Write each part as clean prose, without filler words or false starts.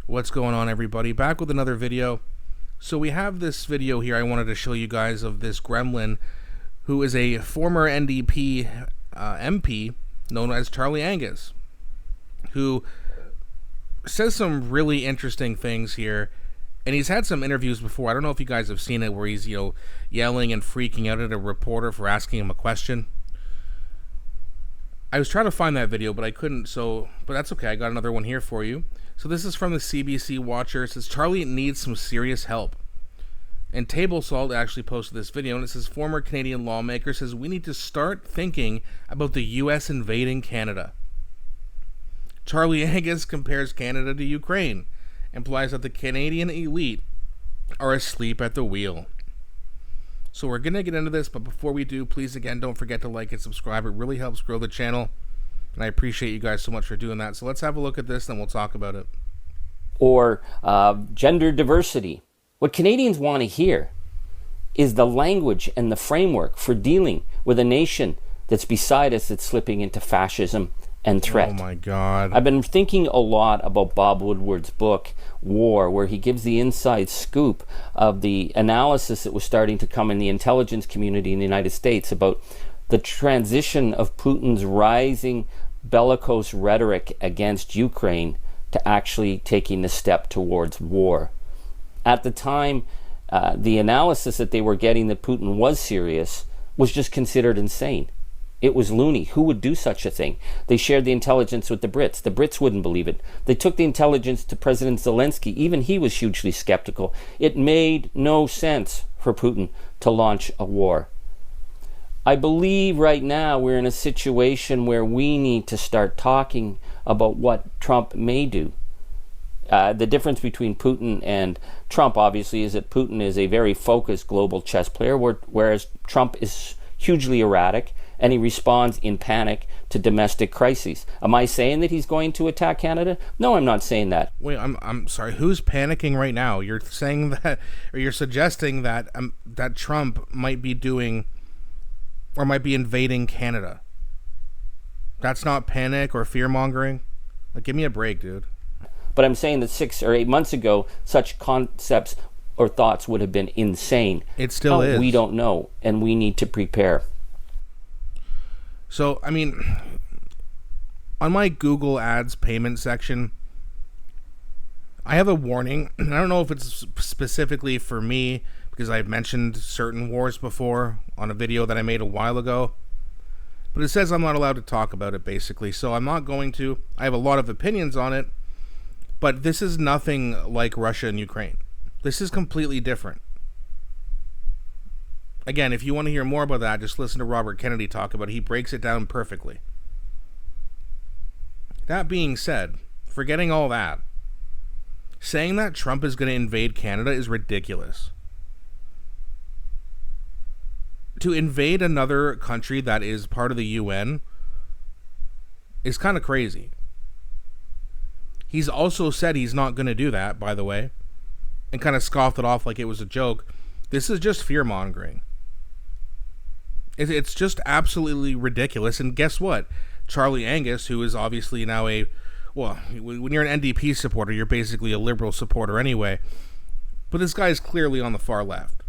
What's going on, everybody? Back with another video. So we have this video here I wanted to show you guys of this gremlin who is a former NDP MP known as Charlie Angus, who says some really interesting things here. And he's had some interviews before. I don't know if you guys have seen it, where he's, yelling and freaking out at a reporter for asking him a question. I was trying to find that video, but I couldn't, but that's okay. I got another one here for you. So this is from the CBC Watcher. It says, Charlie needs some serious help. And Table Salt actually posted this video, and it says, former Canadian lawmaker says, we need to start thinking about the U.S. invading Canada. Charlie Angus compares Canada to Ukraine, implies that the Canadian elite are asleep at the wheel. So we're going to get into this, but before we do, please, again, don't forget to like and subscribe. It really helps grow the channel, and I appreciate you guys so much for doing that. So let's have a look at this, then we'll talk about it. Or gender diversity. What Canadians want to hear is the language and the framework for dealing with a nation that's beside us that's slipping into fascism and threat. Oh my God. I've been thinking a lot about Bob Woodward's book, War, where he gives the inside scoop of the analysis that was starting to come in the intelligence community in the United States about the transition of Putin's rising bellicose rhetoric against Ukraine to actually taking the step towards war. At the time, the analysis that they were getting that Putin was serious was just considered insane. It was loony. Who would do such a thing? They shared the intelligence with the Brits. The Brits wouldn't believe it. They took the intelligence to President Zelensky. Even he was hugely skeptical. It made no sense for Putin to launch a war. I believe right now we're in a situation where we need to start talking about what Trump may do. The difference between Putin and Trump, obviously, is that Putin is a very focused global chess player, whereas Trump is hugely erratic, and he responds in panic to domestic crises. Am I saying that he's going to attack Canada? No, I'm not saying that. Wait, I'm sorry. Who's panicking right now? You're saying that, or you're suggesting that that Trump might be doing, or might be invading Canada. That's not panic or fear mongering. Like, give me a break, dude. But I'm saying that 6 or 8 months ago, such concepts or thoughts would have been insane. It still is. We don't know, and we need to prepare. So, I mean, on my Google Ads payment section, I have a warning. I don't know if it's specifically for me, because I've mentioned certain wars before on a video that I made a while ago. But it says I'm not allowed to talk about it, basically. So I'm not going to. I have a lot of opinions on it, but this is nothing like Russia and Ukraine. This is completely different. Again, if you want to hear more about that, just listen to Robert Kennedy talk about it. He breaks it down perfectly. That being said, forgetting all that, saying that Trump is going to invade Canada is ridiculous. To invade another country that is part of the UN is kind of crazy. He's also said he's not going to do that, by the way, and kind of scoffed it off like it was a joke. This is just fear-mongering. It's just absolutely ridiculous. And guess what? Charlie Angus, who is obviously now when you're an NDP supporter, you're basically a Liberal supporter anyway. But this guy is clearly on the far left,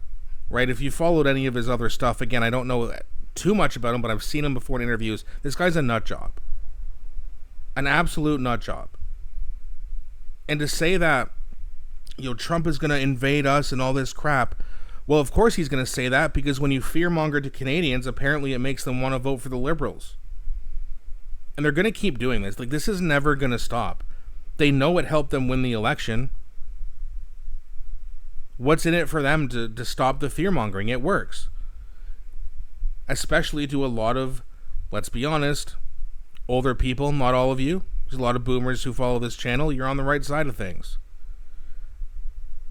right? If you followed any of his other stuff, again, I don't know too much about him, but I've seen him before in interviews. This guy's a nut job. An absolute nut job. And to say that, Trump is going to invade us and all this crap, well, of course he's going to say that, because when you fearmonger to Canadians, apparently it makes them want to vote for the Liberals. And they're going to keep doing this. Like, this is never going to stop. They know it helped them win the election. What's in it for them to stop the fearmongering? It works. Especially to a lot of, let's be honest, older people, not all of you. There's a lot of boomers who follow this channel. You're on the right side of things.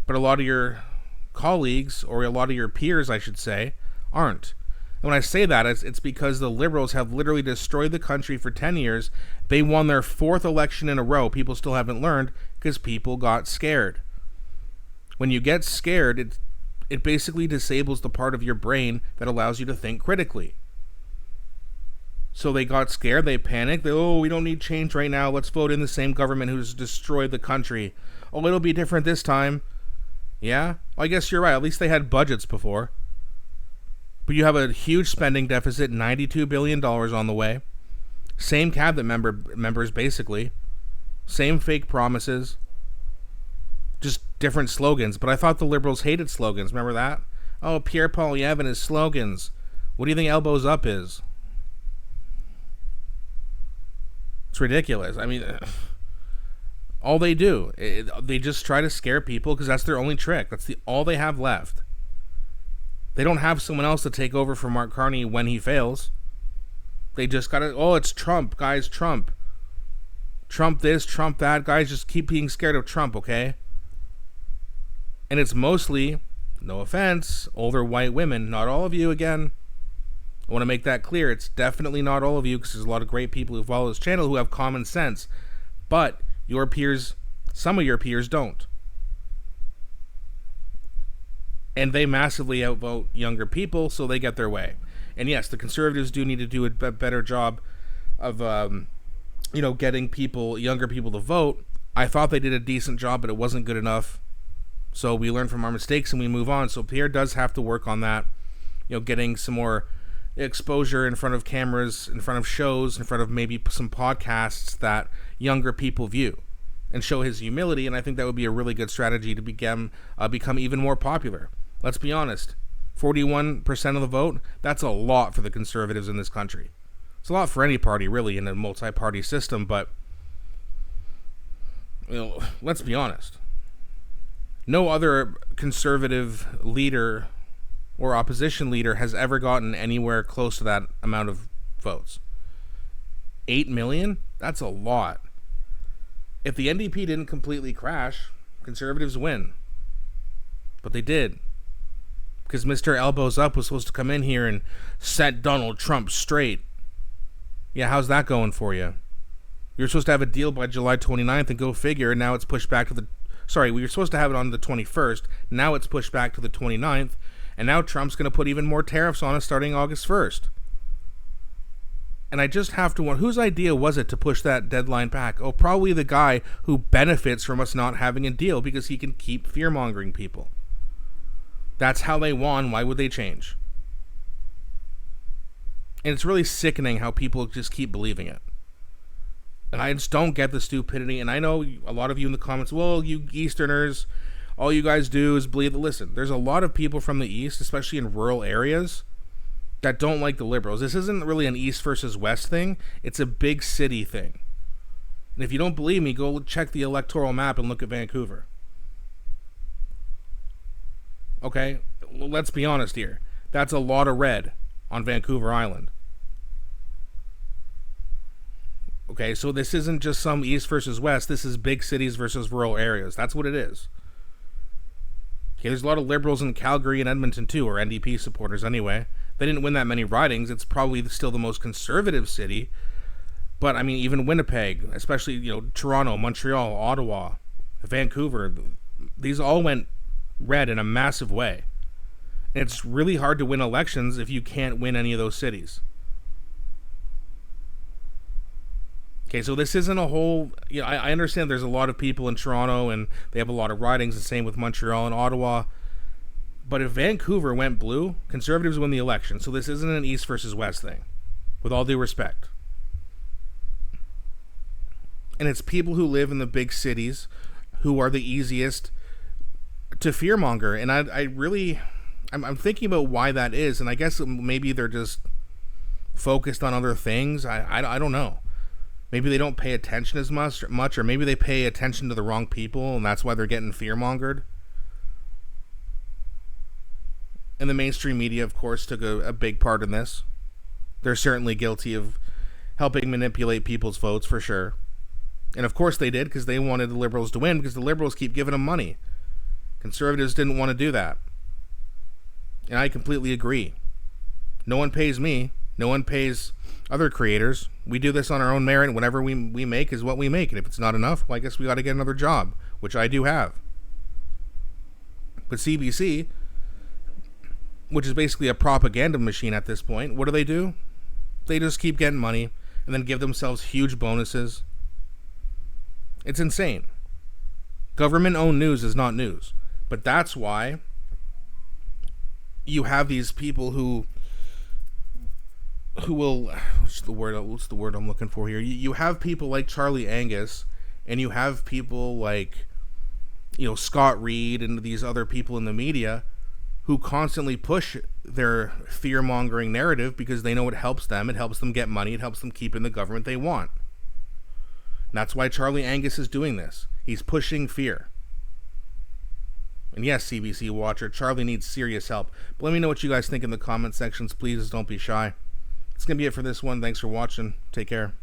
But a lot of your colleagues, or a lot of your peers, I should say, aren't. And when I say that, it's because the Liberals have literally destroyed the country for 10 years. They won their 4th election in a row. People still haven't learned because people got scared. When you get scared, it basically disables the part of your brain that allows you to think critically. So they got scared, they panicked, we don't need change right now, let's vote in the same government who's destroyed the country. Oh, it'll be different this time. Yeah? Well, I guess you're right, at least they had budgets before. But you have a huge spending deficit, $92 billion on the way. Same cabinet members, basically. Same fake promises. Just different slogans. But I thought the Liberals hated slogans, remember that? Oh, Pierre Poilievre and his slogans. What do you think elbows up is? It's ridiculous. I mean, all they do, they just try to scare people because that's their only trick. That's all they have left. They don't have someone else to take over for Mark Carney when he fails. They just gotta, it's Trump, guys, Trump. Trump this, Trump that. Guys, just keep being scared of Trump, okay? And it's mostly, no offense, older white women. Not all of you, again. I want to make that clear. It's definitely not all of you, because there's a lot of great people who follow this channel who have common sense. But your peers, some of your peers don't. And they massively outvote younger people, so they get their way. And yes, the Conservatives do need to do a better job of, getting younger people to vote. I thought they did a decent job, but it wasn't good enough. So we learn from our mistakes and we move on. So Pierre does have to work on that. Getting some more exposure in front of cameras, in front of shows, in front of maybe some podcasts that younger people view, and show his humility. And I think that would be a really good strategy to become even more popular. Let's be honest, 41% of the vote, that's a lot for the Conservatives in this country. It's a lot for any party, really, in a multi-party system, but let's be honest. No other conservative leader or opposition leader has ever gotten anywhere close to that amount of votes. 8 million? That's a lot. If the NDP didn't completely crash, Conservatives win. But they did. Because Mr. Elbows Up was supposed to come in here and set Donald Trump straight. Yeah, how's that going for you? You were supposed to have a deal by July 29th, and go figure, and now it's pushed back to we were supposed to have it on the 21st, now it's pushed back to the 29th, and now Trump's going to put even more tariffs on us starting August 1st. And I just have to wonder, whose idea was it to push that deadline back? Oh, probably the guy who benefits from us not having a deal because he can keep fear-mongering people. That's how they won. Why would they change? And it's really sickening how people just keep believing it. And I just don't get the stupidity. And I know a lot of you in the comments, well, you Easterners, all you guys do is believe. Listen, there's a lot of people from the East, especially in rural areas, that don't like the Liberals. This isn't really an East versus West thing. It's a big city thing. And if you don't believe me, go check the electoral map and look at Vancouver. Okay? Well, let's be honest here. That's a lot of red on Vancouver Island. Okay, so this isn't just some East versus West. This is big cities versus rural areas. That's what it is. Okay, there's a lot of Liberals in Calgary and Edmonton too, or NDP supporters anyway. They didn't win that many ridings. It's probably still the most conservative city. But, I mean, even Winnipeg, especially, Toronto, Montreal, Ottawa, Vancouver, these all went red in a massive way. And it's really hard to win elections if you can't win any of those cities. Okay, so this isn't a whole, I understand there's a lot of people in Toronto and they have a lot of ridings, the same with Montreal and Ottawa. But if Vancouver went blue, Conservatives win the election. So this isn't an East versus West thing, with all due respect. And it's people who live in the big cities who are the easiest to fearmonger. And I'm thinking about why that is. And I guess maybe they're just focused on other things. I don't know. Maybe they don't pay attention as much, or maybe they pay attention to the wrong people, and that's why they're getting fearmongered. And the mainstream media, of course, took a big part in this. They're certainly guilty of helping manipulate people's votes, for sure. And of course they did, because they wanted the Liberals to win, because the Liberals keep giving them money. Conservatives didn't want to do that. And I completely agree. No one pays me. No one pays other creators. We do this on our own merit. Whatever we make is what we make. And if it's not enough, well, I guess we got to get another job, which I do have. But CBC, which is basically a propaganda machine at this point, what do? They just keep getting money and then give themselves huge bonuses. It's insane. Government-owned news is not news. But that's why you have these people who will, what's the word I'm looking for here? You have people like Charlie Angus, and you have people like, Scott Reed and these other people in the media who constantly push their fear-mongering narrative because they know it helps them get money, it helps them keep in the government they want. And that's why Charlie Angus is doing this. He's pushing fear. And yes, CBC watcher, Charlie needs serious help. But let me know what you guys think in the comment sections. Please don't be shy. It's going to be it for this one. Thanks for watching. Take care.